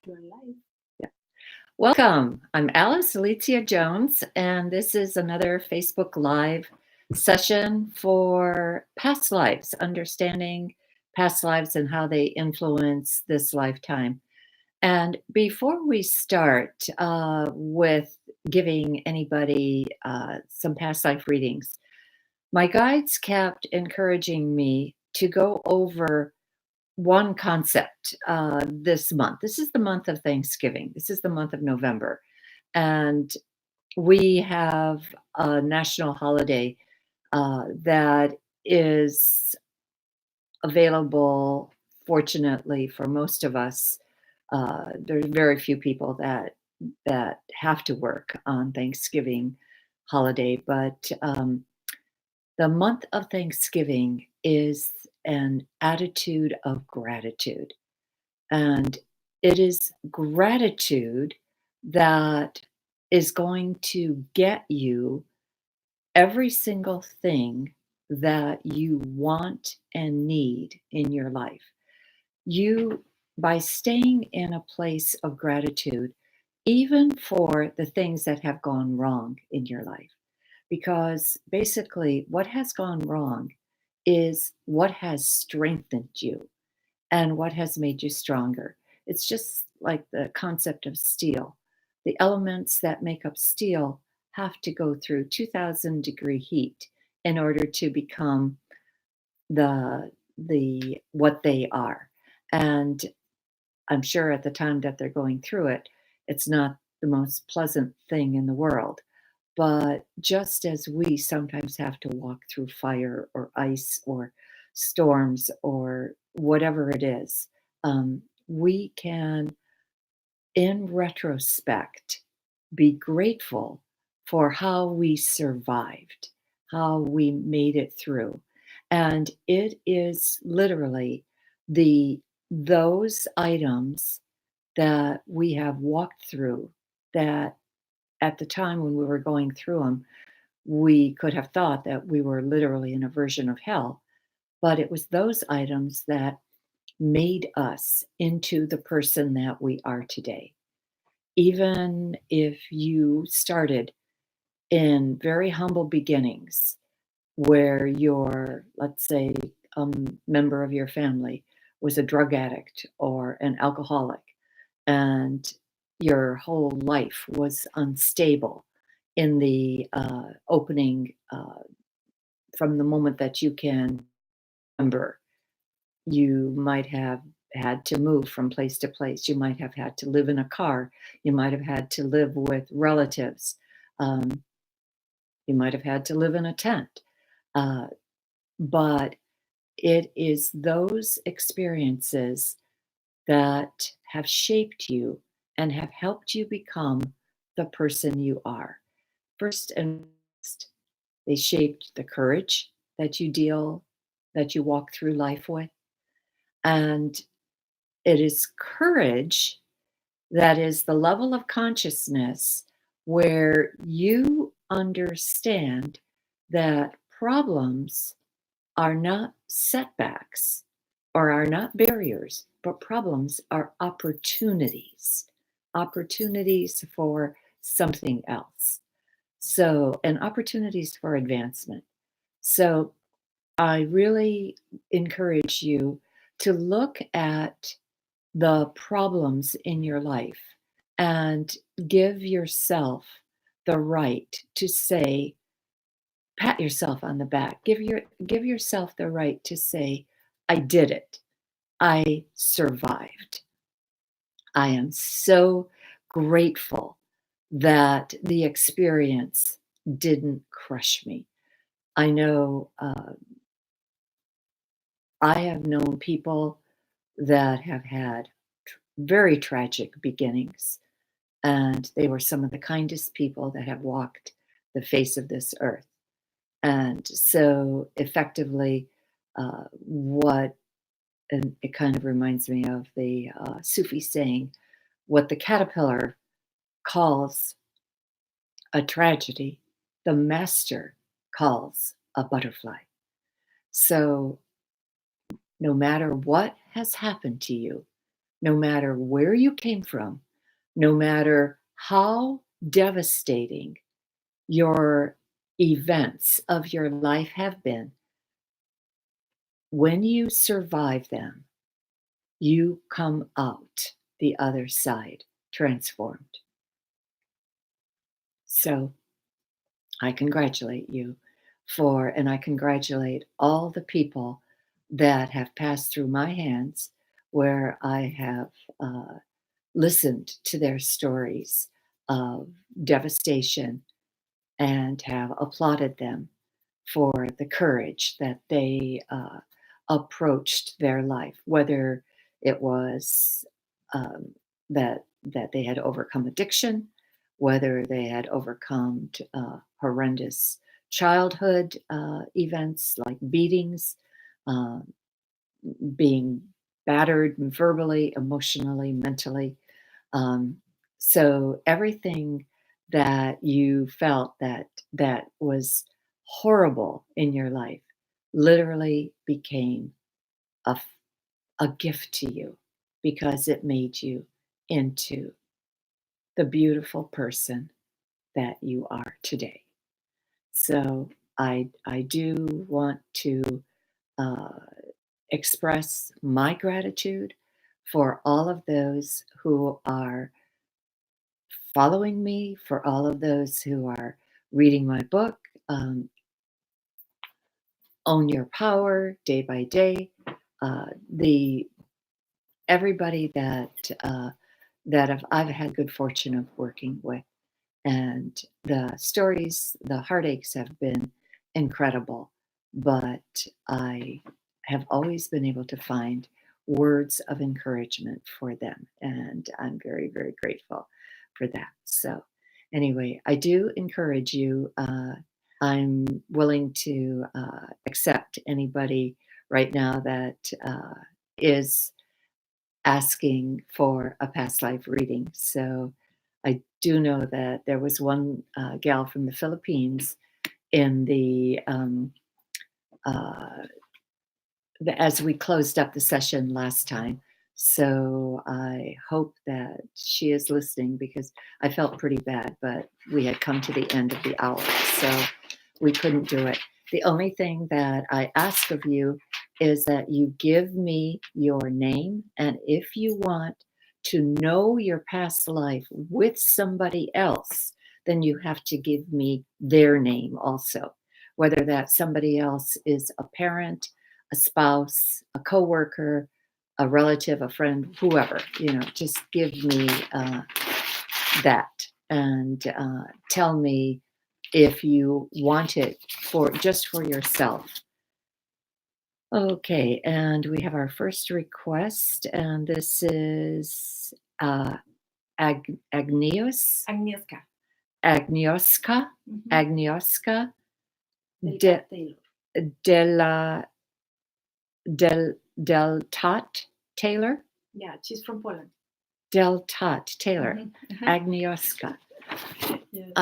Your life. Yeah. Welcome. I'm Alice Alicia Jones, and this is another Facebook Live session for past lives, understanding past lives and how they influence this lifetime. And before we start with giving anybody some past life readings, my guides kept encouraging me to go over one concept this month. This is the month of Thanksgiving. This is the month of November. And we have a national holiday that is available, fortunately, for most of us. There's very few people that have to work on Thanksgiving holiday, but the month of Thanksgiving is an attitude of gratitude. And it is gratitude that is going to get you every single thing that you want and need in your life. You, by staying in a place of gratitude, even for the things that have gone wrong in your life, because basically what has gone wrong is what has strengthened you and what has made you stronger. It's just like the concept of steel. The elements that make up steel have to go through 2000-degree heat in order to become the what they are. And I'm sure at the time that they're going through it, it's not the most pleasant thing in the world. But just as we sometimes have to walk through fire or ice or storms or whatever it is, we can, in retrospect, be grateful for how we survived, how we made it through. And it is literally the those items that we have walked through that at the time when we were going through them, we could have thought that we were literally in a version of hell, but it was those items that made us into the person that we are today. Even if you started in very humble beginnings, where your, let's say, a member of your family was a drug addict or an alcoholic, and your whole life was unstable in the opening from the moment that you can remember. You might have had to move from place to place. You might have had to live in a car. You might have had to live with relatives. Um, you might have had to live in a tent. Uh, but it is those experiences that have shaped you and have helped you become the person you are. First and foremost, they shaped the courage that you walk through life with. And it is courage that is the level of consciousness where you understand that problems are not setbacks or are not barriers, but problems are opportunities for something else. So, and opportunities for advancement. So, I really encourage you to look at the problems in your life and give yourself the right to say, pat yourself on the back. Give yourself the right to say, I did it. I survived. I am so grateful that the experience didn't crush me. I know I have known people that have had very tragic beginnings, and they were some of the kindest people that have walked the face of this earth. And so, effectively, what and it kind of reminds me of the Sufi saying, what the caterpillar calls a tragedy, the master calls a butterfly. So, no matter what has happened to you, no matter where you came from, no matter how devastating your events of your life have been, when you survive them, you come out the other side transformed. So I congratulate you and I congratulate all the people that have passed through my hands where I have listened to their stories of devastation and have applauded them for the courage that they approached their life, whether it was that they had overcome addiction, whether they had overcome horrendous childhood events like beatings, uh, being battered verbally, emotionally, mentally. Um, so everything that you felt that was horrible in your life literally became a gift to you because it made you into the beautiful person that you are today. So I do want to uh, express my gratitude for all of those who are following me, for all of those who are reading my book, Own Your Power, Day by Day. The Everybody that I've had good fortune of working with, and the stories, the heartaches have been incredible, but I have always been able to find words of encouragement for them, and I'm very, very grateful for that. So, anyway, I do encourage you. I'm willing to accept anybody right now that is asking for a past life reading. So I do know that there was one gal from the Philippines in uh, as we closed up the session last time. So I hope that she is listening because I felt pretty bad, but we had come to the end of the hour, so we couldn't do it. The only thing that I ask of you is that you give me your name, and if you want to know your past life with somebody else, then you have to give me their name also. Whether that somebody else is a parent, a spouse, a coworker, a relative, a friend, whoever, just give me that and tell me if you want it for just for yourself. Okay, and we have our first request, and this is Agnios, Agnieszka. Agnioska, Mhm. Agnioska Delgado de, Taylor. de la, del Tot Taylor. Yeah, she's from Poland. Del Tot Taylor, Mhm. Agnioska, Yes.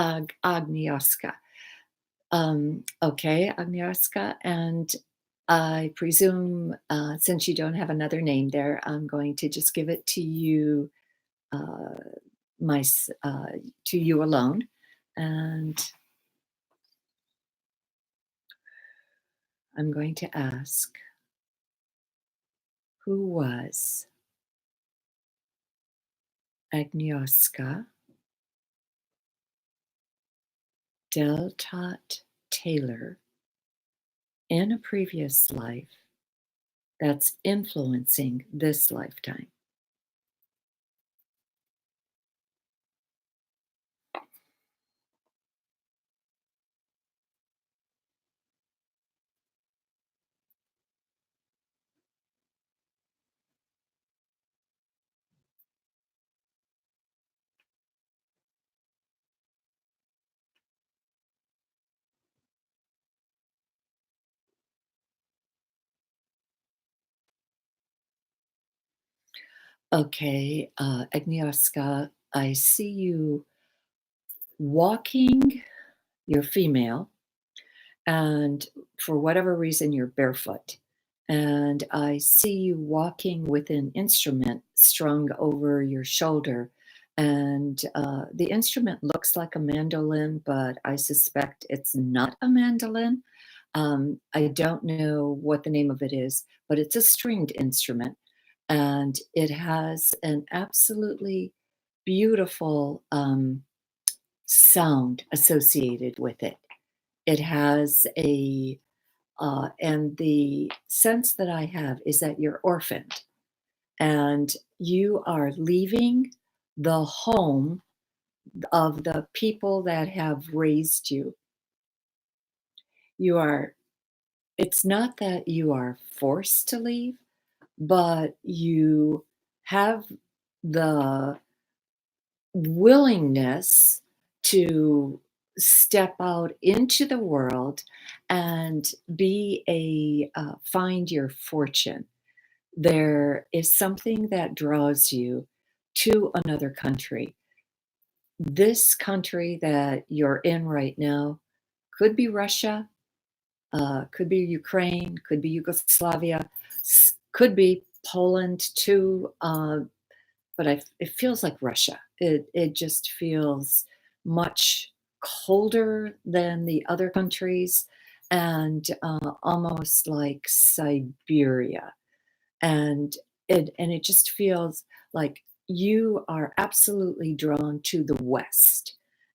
Agnioska. Okay, Agnioska, and I presume since you don't have another name there, I'm going to just give it to you, uh, my to you alone, and I'm going to ask, who was Agnioska Del Tot Taylor in a previous life that's influencing this lifetime? Okay, Agnieszka, I see you walking. You're female, and for whatever reason, you're barefoot. and I see you walking with an instrument strung over your shoulder. And the instrument looks like a mandolin, but I suspect it's not a mandolin. I don't know what the name of it is, but it's a stringed instrument, and it has an absolutely beautiful sound associated with it. It has and the sense that I have is that you're orphaned and you are leaving the home of the people that have raised you. You are, it's not that you are forced to leave, but you have the willingness to step out into the world and be find your fortune. There is something that draws you to another country. This country that you're in right now could be Russia, could be Ukraine, could be Yugoslavia, could be Poland too. But it feels like Russia. It just feels much colder than the other countries, and almost like Siberia. And it just feels like you are absolutely drawn to the West,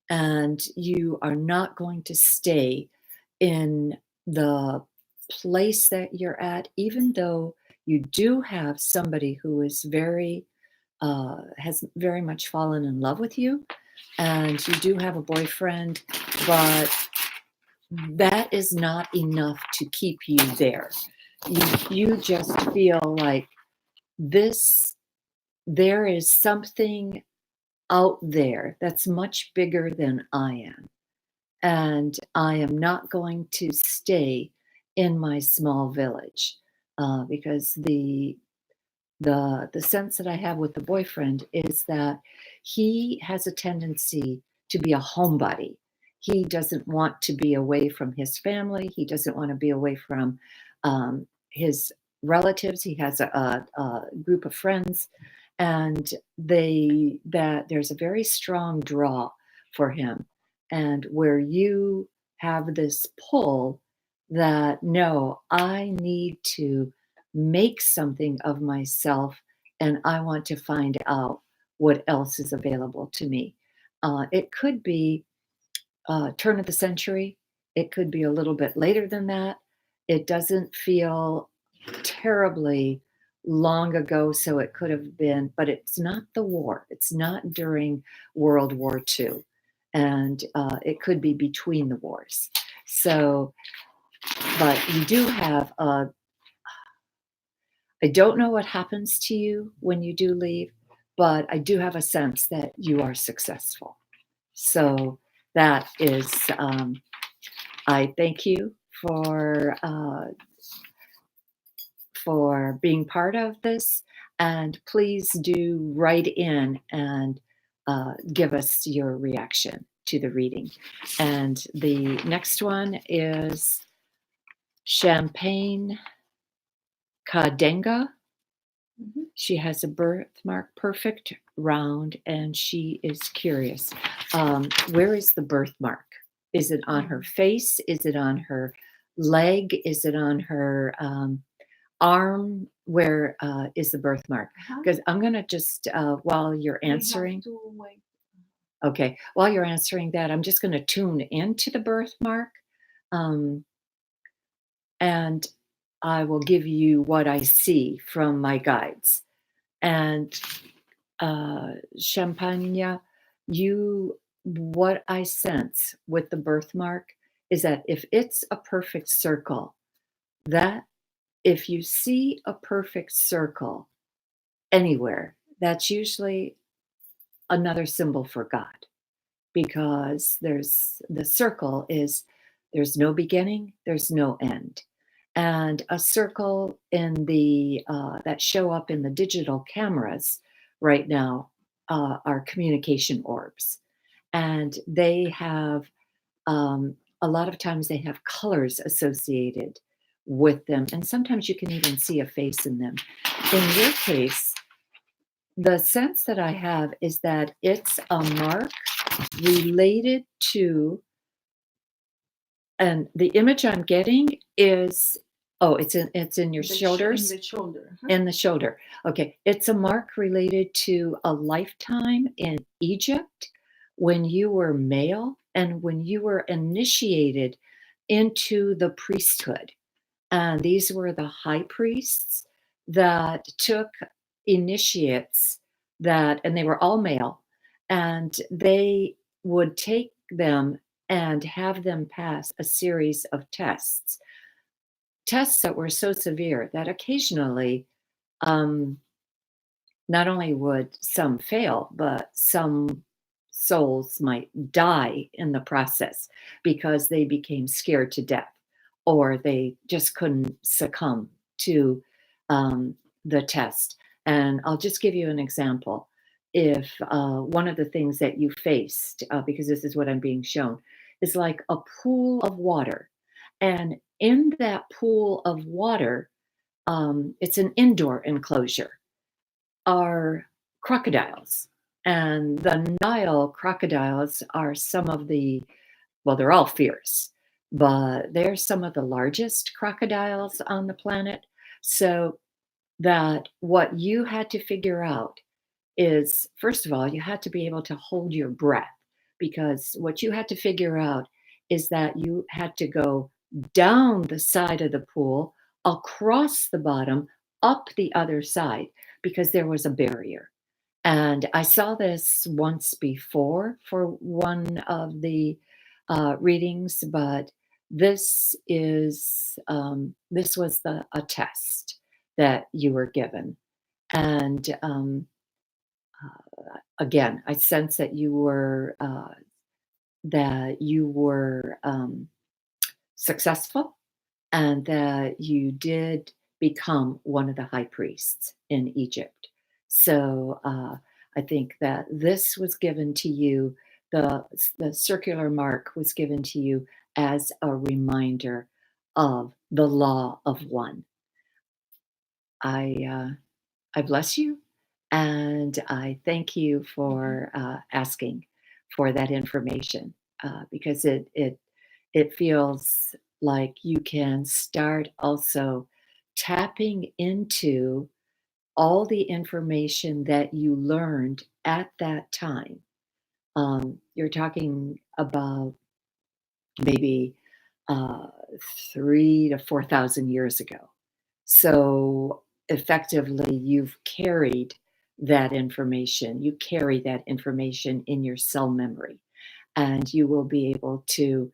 and you are not going to stay in the place that you're at, even though you do have somebody who is has very much fallen in love with you, and you do have a boyfriend, but that is not enough to keep you there. You just feel like this there is something out there that's much bigger than I am, and I am not going to stay in my small village, because the sense that I have with the boyfriend is that he has a tendency to be a homebody. He doesn't want to be away from his family. He doesn't want to be away from his relatives. He has a group of friends, and they that there's a very strong draw for him. And where you have this pull that no, I need to make something of myself, and I want to find out what else is available to me. It could be turn of the century, it could be a little bit later than that. It doesn't feel terribly long ago, so it could have been, but it's not the war. It's not during World War II, and it could be between the wars. So, but you do have I don't know what happens to you when you do leave, but I do have a sense that you are successful. So that is, I thank you for being part of this, and please do write in and give us your reaction to the reading. And the next one is Champagne Kadenga. Mhm. She has a birthmark, perfect, round, and she is curious. Where is the birthmark? Is it on her face? Is it on her leg? Is it on her arm? Where is the birthmark? Uh-huh. Because I'm going to just, while you're We have answering, to wait. okay, while you're answering that, I'm just going to tune into the birthmark. Um, and I will give you what I see from my guides. And Champagne, you what I sense with the birthmark is that if it's a perfect circle, that if you see a perfect circle anywhere, that's usually another symbol for God, because there's the circle is there's no beginning, there's no end. And a circle in the that show up in the digital cameras right now are communication orbs, and they have a lot of times they have colors associated with them. And sometimes you can even see a face in them. In your case, the sense that I have is that it's a mark related to, and the image I'm getting is, oh, it's in your In shoulders, the shoulder. Huh? in the shoulder. Okay, it's a mark related to a lifetime in Egypt when you were male and when you were initiated into the priesthood. And these were the high priests that took initiates and they were all male, and they would take them and have them pass a series of tests that were so severe that occasionally, um, not only would some fail, but some souls might die in the process because they became scared to death or they just couldn't succumb to the test. And I'll just give you an example. If one of the things that you faced, because this is what I'm being shown, is like a pool of water. And in that pool of water, it's an indoor enclosure, are crocodiles. And the Nile crocodiles are some of the, well, they're all fierce, but they're some of the largest crocodiles on the planet. So that what you had to figure out is, first of all, you had to be able to hold your breath, because what you had to figure out is that you had to go down the side of the pool, across the bottom, up the other side, because there was a barrier. And I saw this once before for one of the readings, but this was a test that you were given. And again, I sense that you were successful, and that you did become one of the high priests in Egypt. So I think that this was given to you, the circular mark was given to you as a reminder of the law of one. I I bless you, and I thank you Mhm. for asking for that information, because it feels like you can start also tapping into all the information that you learned at that time. You're talking about maybe uh, 3 to 4,000 years ago. So effectively, you've carried that information. You carry that information in your cell memory, and you will be able to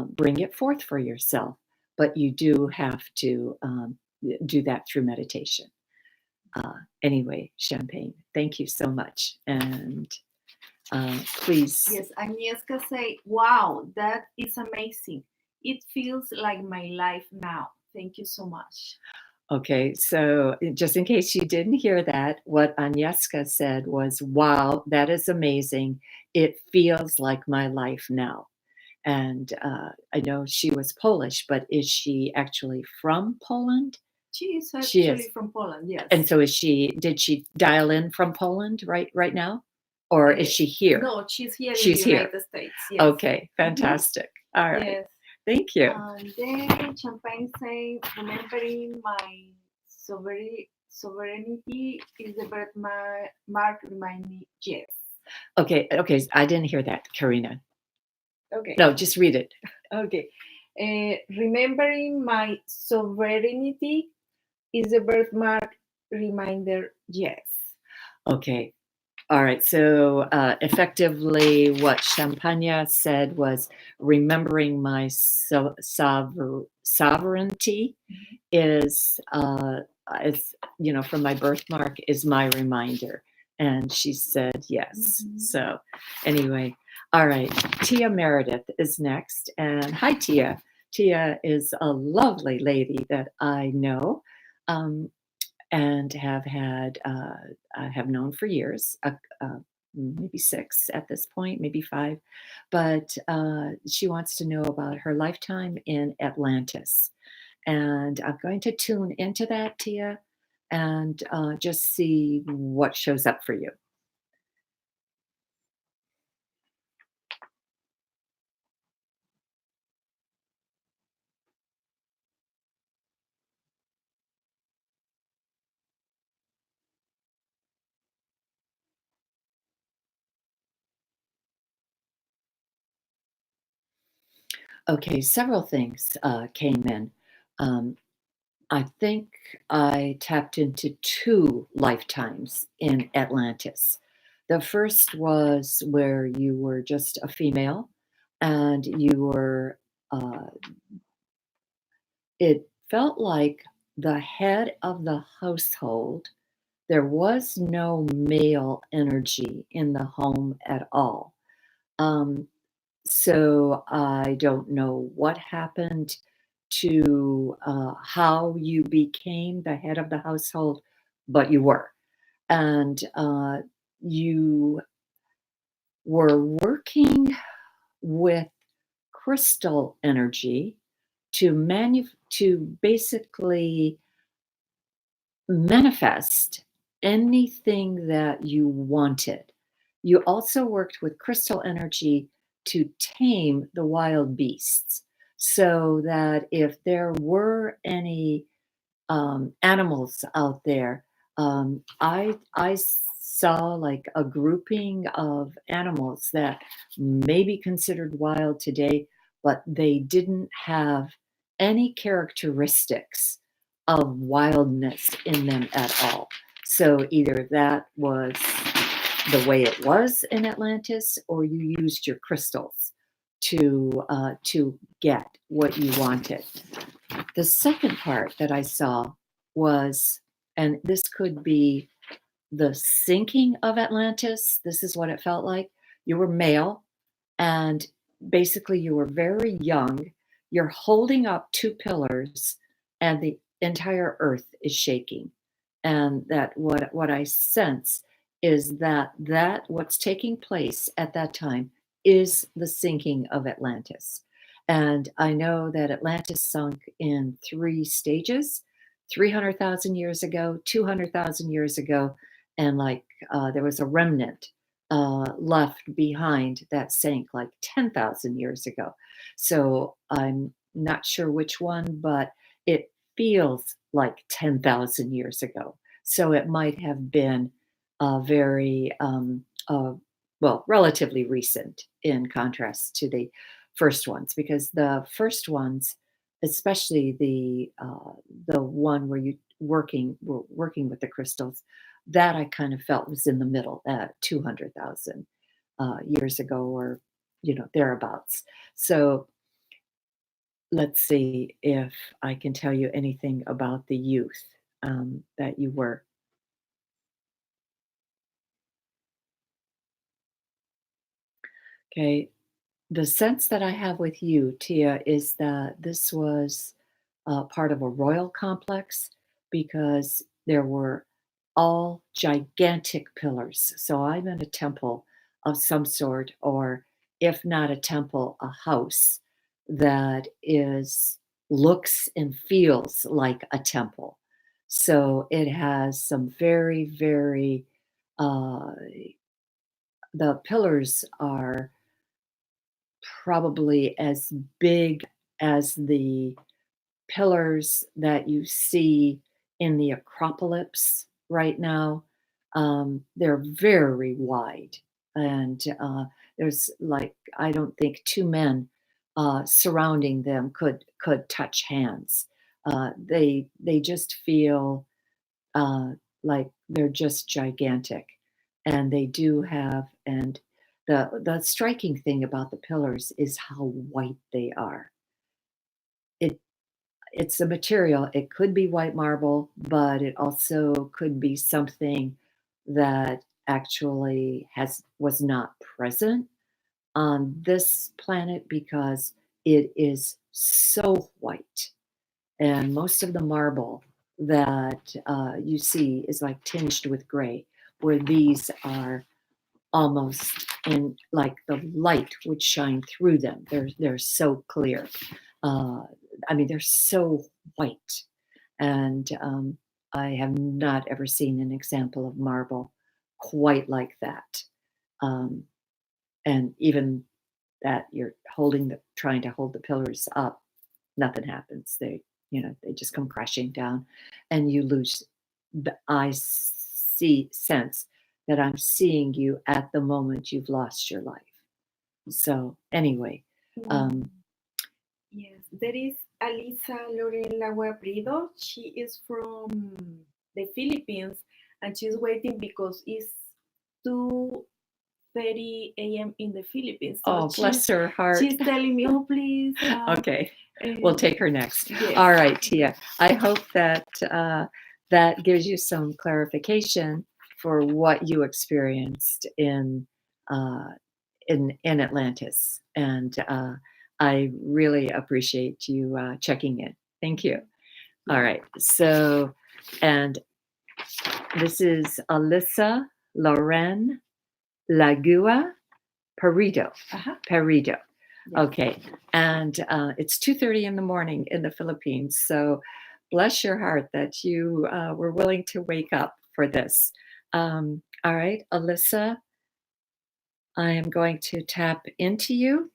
bring it forth for yourself. But you do have to do that through meditation. Anyway, Champagne, thank you so much. And please. Yes, Agnieszka say, wow, that is amazing. It feels like my life now. Thank you so much. Okay, so just in case you didn't hear that, what Agnieszka said was, "Wow, that is amazing. It feels like my life now." And I know she was Polish, but is she actually from Poland? She is She is. actually from Poland, yes. And so is she? Did she dial in from Poland right now, or is she here? No, she's here in She's the here. United States. Yes. Okay, fantastic. All right, Yes. thank you. And then Champagne say, remembering my sovereignty is the mark remind me, yes. Okay, I didn't hear that, Karina. Okay. No, just read it. Okay. Remembering my sovereignty is a birthmark reminder, yes. Okay. All right. So effectively, what Champagne said was, remembering my sovereignty is, from my birthmark, is my reminder. And she said yes. Mhm. So anyway, all right. Tia Meredith is next. And hi, Tia. Tia is a lovely lady that I know. And I have known for years, maybe 6 at this point, maybe 5. But she wants to know about her lifetime in Atlantis. And I'm going to tune into that, Tia, and just see what shows up for you. Okay, several things came in. Um, I think I tapped into two lifetimes in Atlantis. The first was where you were just a female and you were, uh, it felt like the head of the household. There was no male energy in the home at all. Um, So I don't know what happened to how you became the head of the household, but you were. And you were working with crystal energy to basically manifest anything that you wanted. You also worked with crystal energy to tame the wild beasts so that if there were any animals out there, I saw like a grouping of animals that may be considered wild today, but they didn't have any characteristics of wildness in them at all. So either that was the way it was in Atlantis, or you used your crystals to get what you wanted. The second part that I saw was, and this could be the sinking of Atlantis. This is what it felt like. You were male, and basically you were very young. You're holding up two pillars, and the entire earth is shaking. And that what I sense is that what's taking place at that time is the sinking of Atlantis. And I know that Atlantis sunk in three stages: 300,000 years ago, 200,000 years ago, and like there was a remnant left behind that sank like 10,000 years ago. So I'm not sure which one, but it feels like 10,000 years ago. So it might have been very, well, relatively recent in contrast to the first ones, because the first ones, especially the one where you were working with the crystals, that I kind of felt was in the middle at 200,000 years ago, or thereabouts. So let's see if I can tell you anything about the youth that you were. Okay. The sense that I have with you, Tia, is that this was part of a royal complex, because there were all gigantic pillars. So I'm in a temple of some sort, or if not a temple, a house that is looks and feels like a temple. So it has some very, very, uh, the pillars are probably as big as the pillars that you see in the Acropolis right now. They're very wide, and there's like, I don't think two men surrounding them could touch hands. They just feel uh, like they're just gigantic, and they do have, and the striking thing about the pillars is how white they are. It it's a material. It could be white marble, but it also could be something that actually has was not present on this planet, because it is so white. And most of the marble that you see is like tinged with gray, where these are almost in, like the light would shine through them. They're so clear. Uh, I mean, they're so white, and I have not ever seen an example of marble quite like that. Um, and even that you're trying to hold the pillars up, nothing happens. They just come crashing down, and you lose I see sense that I'm seeing you at the moment you've lost your life. So anyway, Mm, um, yes, there is Alisa Lorela Guabrido. She is from the Philippines and she's waiting because it's 2:30 a.m. in the Philippines. So oh, bless her heart. she's telling me, oh please, Okay, we'll uh, take her next. yes, All right, Tia. I hope that that gives you some clarification for what you experienced uh, in Atlantis, and I really appreciate you checking in. Thank you. All yes. right. So, and this is Alyssa Loren Lagua Perito. Uh-huh. Perito. Yes. Okay. And it's 2:30 in the morning in the Philippines. So bless your heart that you were willing to wake up for this. All right, Alyssa, I am going to tap into you.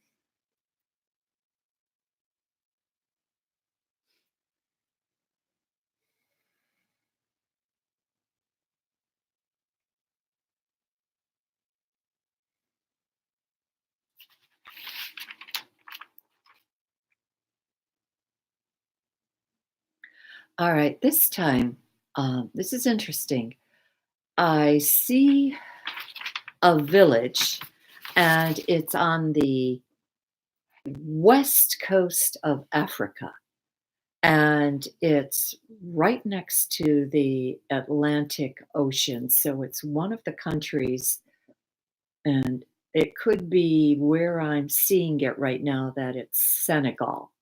All right, this time, this is interesting. I see a village, and it's on the west coast of Africa, and it's right next to the Atlantic Ocean. So it's one of the countries, and it could be where I'm seeing it right now that it's Senegal.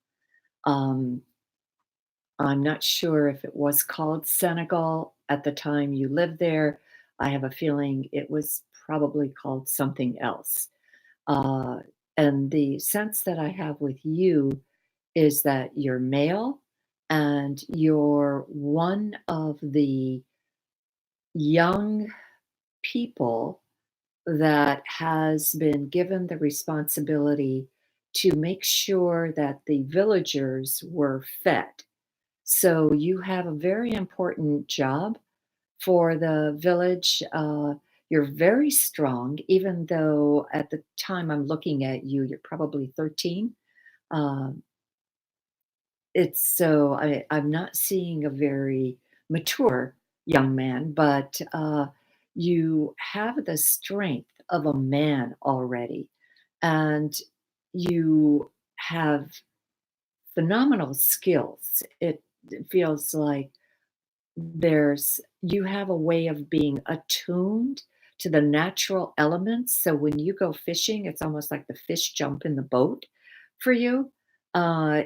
Um, I'm not sure if it was called Senegal at the time you lived there. I have a feeling it was probably called something else. Uh, and the sense that I have with you is that you're male and you're one of the young people that has been given the responsibility to make sure that the villagers were fed. So you have a very important job for the village. You're very strong, even though at the time I'm looking at you, you're probably 13. Um, I'm not seeing a very mature young man, but you have the strength of a man already, and you have phenomenal skills. It feels like you have a way of being attuned to the natural elements. So when you go fishing, it's almost like the fish jump in the boat for you.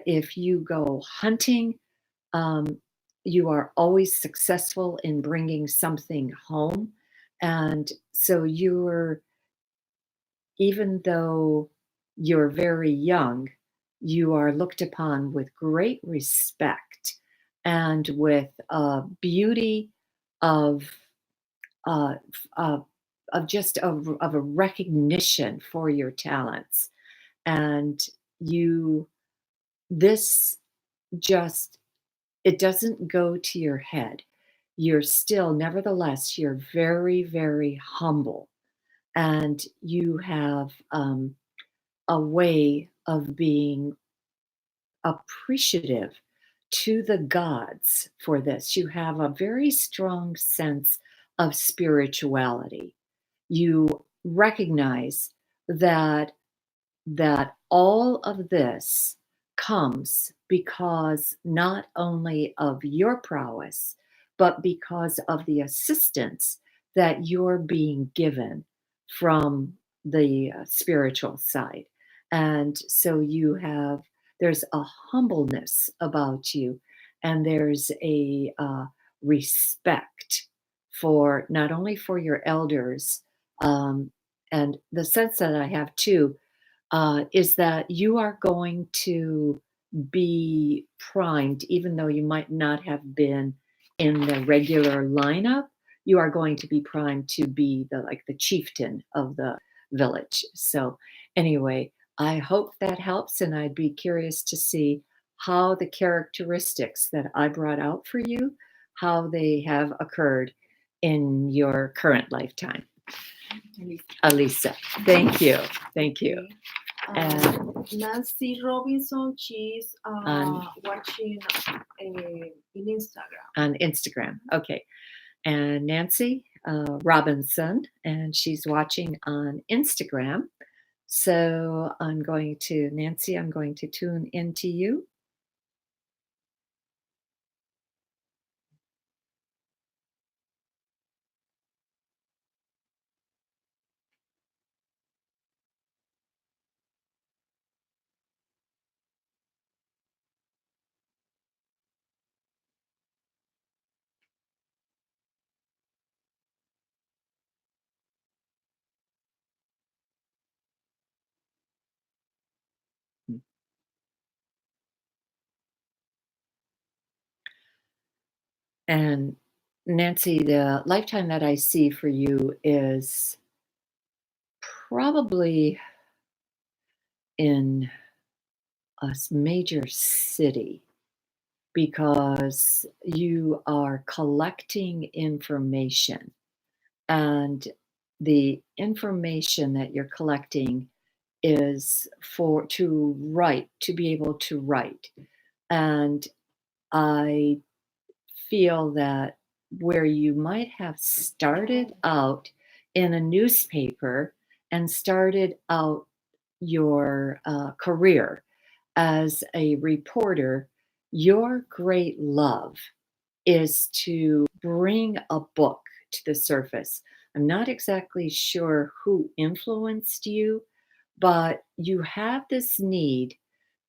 If you go hunting, um, you are always successful in bringing something home. And so even though you're very young, you are looked upon with great respect and with beauty of uh, f- uh, of a recognition for your talents. And you this just it doesn't go to your head. You're still, nevertheless, you're very, very humble, and you have a way of being appreciative to the gods for this. You have a very strong sense of spirituality. You recognize that all of this comes because not only of your prowess, but because of the assistance that you're being given from the spiritual side. And so there's a humbleness about you, and there's a respect for not only for your elders, um, and the sense that I have too is that you are going to be primed, even though you might not have been in the regular lineup. You are going to be primed to be the chieftain of the village. So anyway, I hope that helps, and I'd be curious to see how the characteristics that I brought out for you, how they have occurred in your current lifetime. Alisa, thank you. Thank you. Okay. And Nancy Robinson, she's On- watching in Instagram. on Instagram. Okay. And Nancy Robinson, and she's watching on Instagram. So Nancy, I'm going to tune into you. And Nancy, the lifetime that I see for you is probably in a major city because you are collecting information, and the information that you're collecting is to be able to write. And I feel that where you might have started out in a newspaper and started out your career as a reporter, your great love is to bring a book to the surface. I'm not exactly sure who influenced you, but you have this need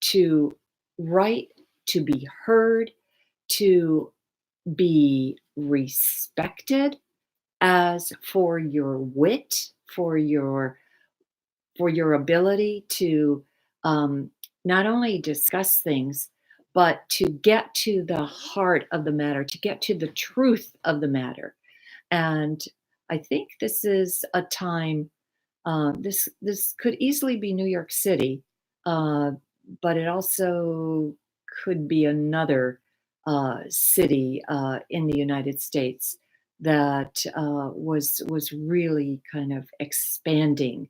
to write, to be heard, to be respected as for your wit, for your ability to not only discuss things, but to get to the heart of the matter, to get to the truth of the matter. And I think this is a time. This could easily be New York City, uh, but it also could be another city in the United States that was really kind of expanding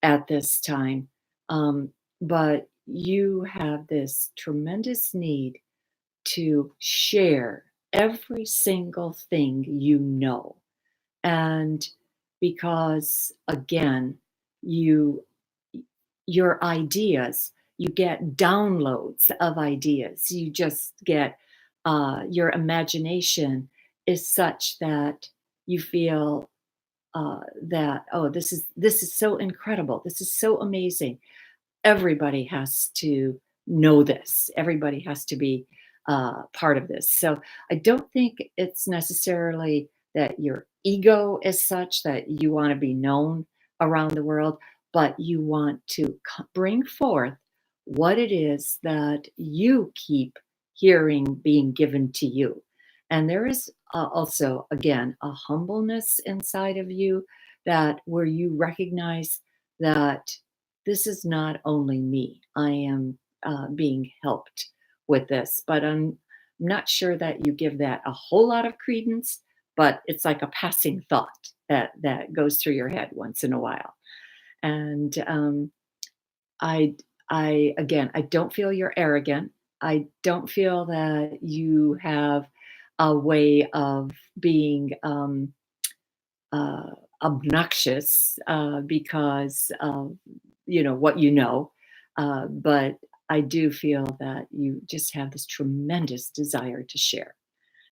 at this time. But you have this tremendous need to share every single thing you know. And because again, you your ideas, you get downloads of ideas. You just get your imagination is such that you feel that, oh, this is so incredible, this is so amazing, everybody has to know this, everybody has to be part of this. So I don't think it's necessarily that your ego is such that you want to be known around the world, but you want to bring forth what it is that you keep hearing being given to you. And there is also, again, a humbleness inside of you that where you recognize that this is not only me. I am being helped with this, but I'm not sure that you give that a whole lot of credence. But it's like a passing thought that goes through your head once in a while. And I, I don't feel you're arrogant. I don't feel that you have a way of being uh, obnoxious because of what you know, but I do feel that you just have this tremendous desire to share.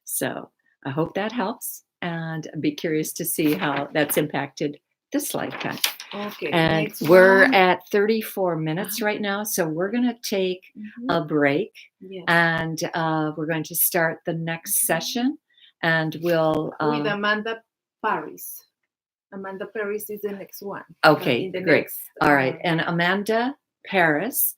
So I hope that helps, and I'd be curious to see how that's impacted this lifetime. Okay, And next we're one. at 34 minutes right now, so we're going to take a break, Yes. and we're going to start the next session, and we'll With Amanda Paris. Amanda Paris is the next one. Okay, In the great. next, All right, and Amanda Paris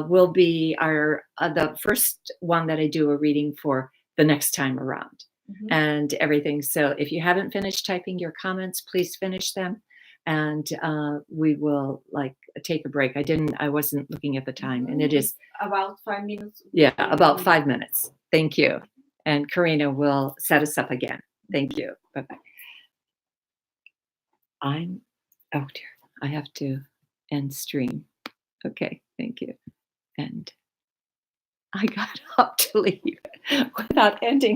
will be our the first one that I do a reading for the next time around Mhm. and everything. So if you haven't finished typing your comments, please finish them, and we will like take a break. I wasn't looking at the time, and it It's is about 5 minutes yeah before the about reading. 5 minutes. Thank you, and Karina will set us up again. Thank you. Bye bye. I'm oh dear, I have to end stream. Okay, thank you. And I got up to leave without ending